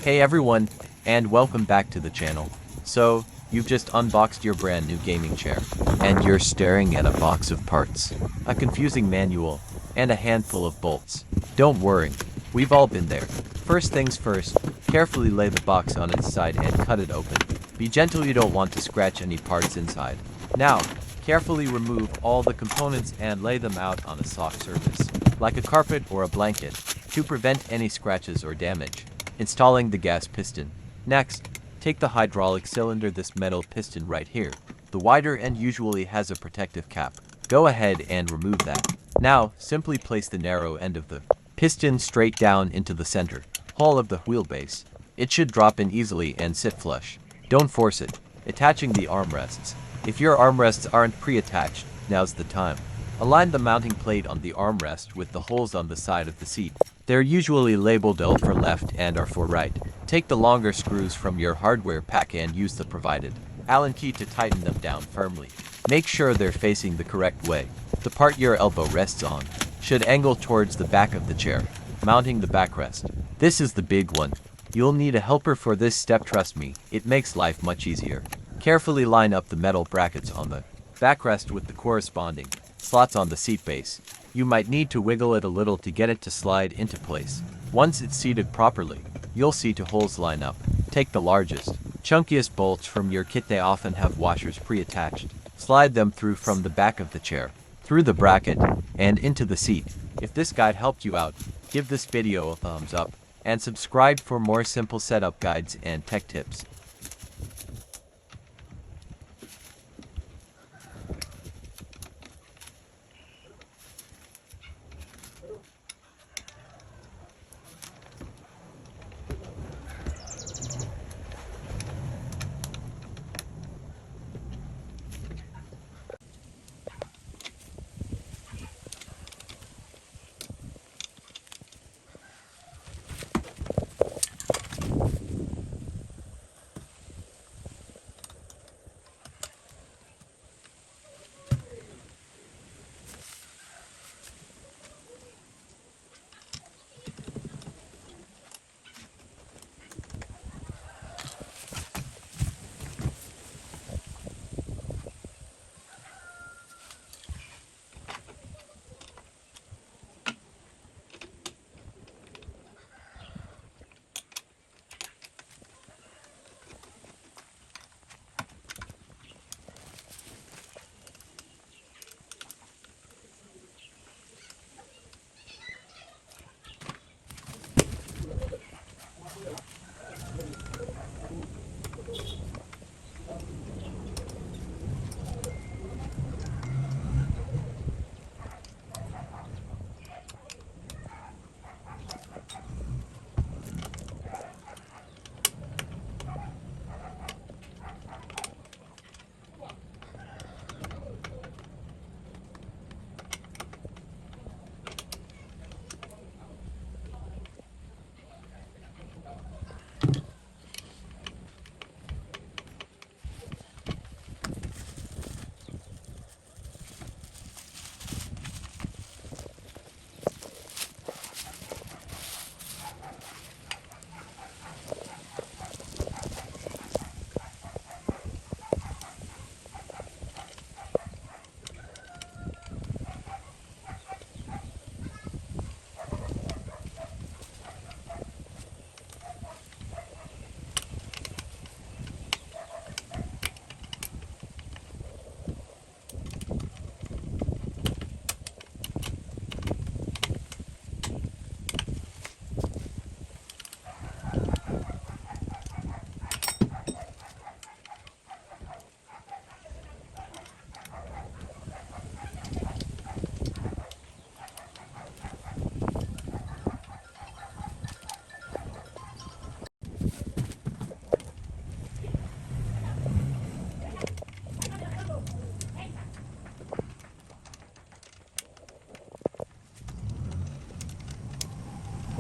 Hey everyone, and welcome back to the channel. So, you've just unboxed your brand new gaming chair, and you're staring at a box of parts, a confusing manual, and a handful of bolts. Don't worry, we've all been there. First things first, carefully lay the box on its side and cut it open. Be gentle, you don't want to scratch any parts inside. Now, carefully remove all the components and lay them out on a soft surface, like a carpet or a blanket, to prevent any scratches or damage. Installing the gas piston. Next, take the hydraulic cylinder, this metal piston right here. The wider end usually has a protective cap. Go ahead and remove that. Now, simply place the narrow end of the piston straight down into the center hole of the wheelbase. It should drop in easily and sit flush. Don't force it. Attaching the armrests. If your armrests aren't pre-attached, now's the time. Align the mounting plate on the armrest with the holes on the side of the seat. They're usually labeled L for left and R for right. Take the longer screws from your hardware pack and use the provided Allen key to tighten them down firmly. Make sure they're facing the correct way. The part your elbow rests on should angle towards the back of the chair. Mounting the backrest. This is the big one. You'll need a helper for this step, trust me, it makes life much easier. Carefully line up the metal brackets on the backrest with the corresponding slots on the seat base. You might need to wiggle it a little to get it to slide into place. Once it's seated properly, you'll see two holes line up. Take the largest, chunkiest bolts from your kit. They often have washers pre-attached. Slide them through from the back of the chair, through the bracket, and into the seat. If this guide helped you out, give this video a thumbs up, and subscribe for more simple setup guides and tech tips.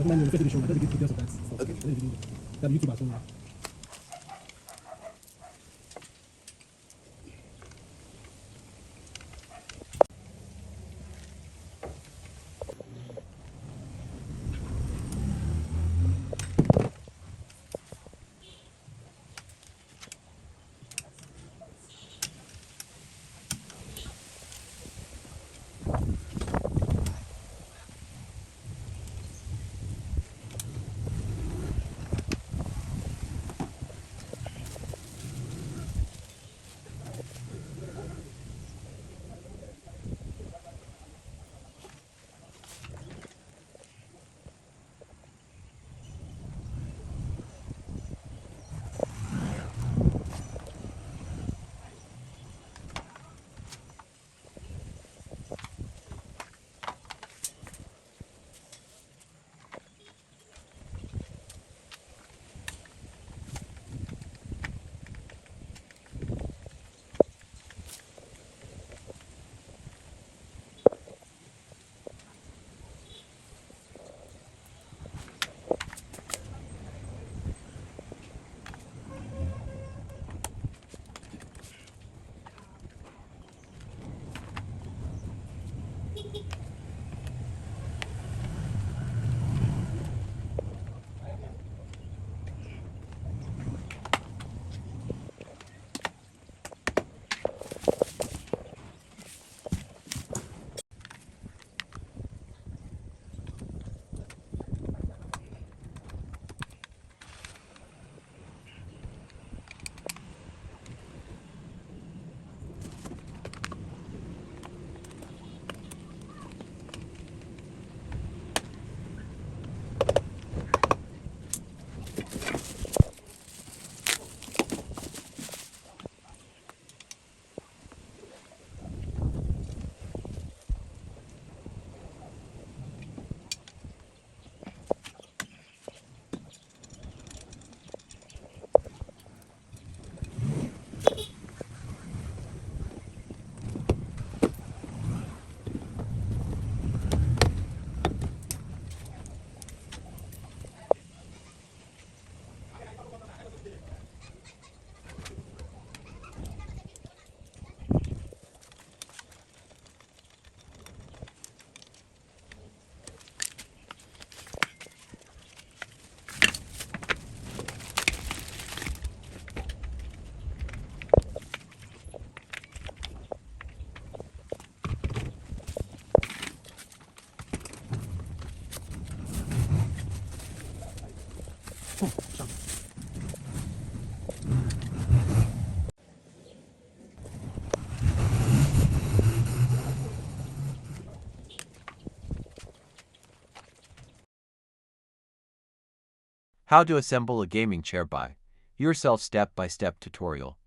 recommend the 5th edition. I don't give details of that stuff. Okay. I don't even that YouTube has done now. How to assemble a gaming chair by yourself step-by-step tutorial.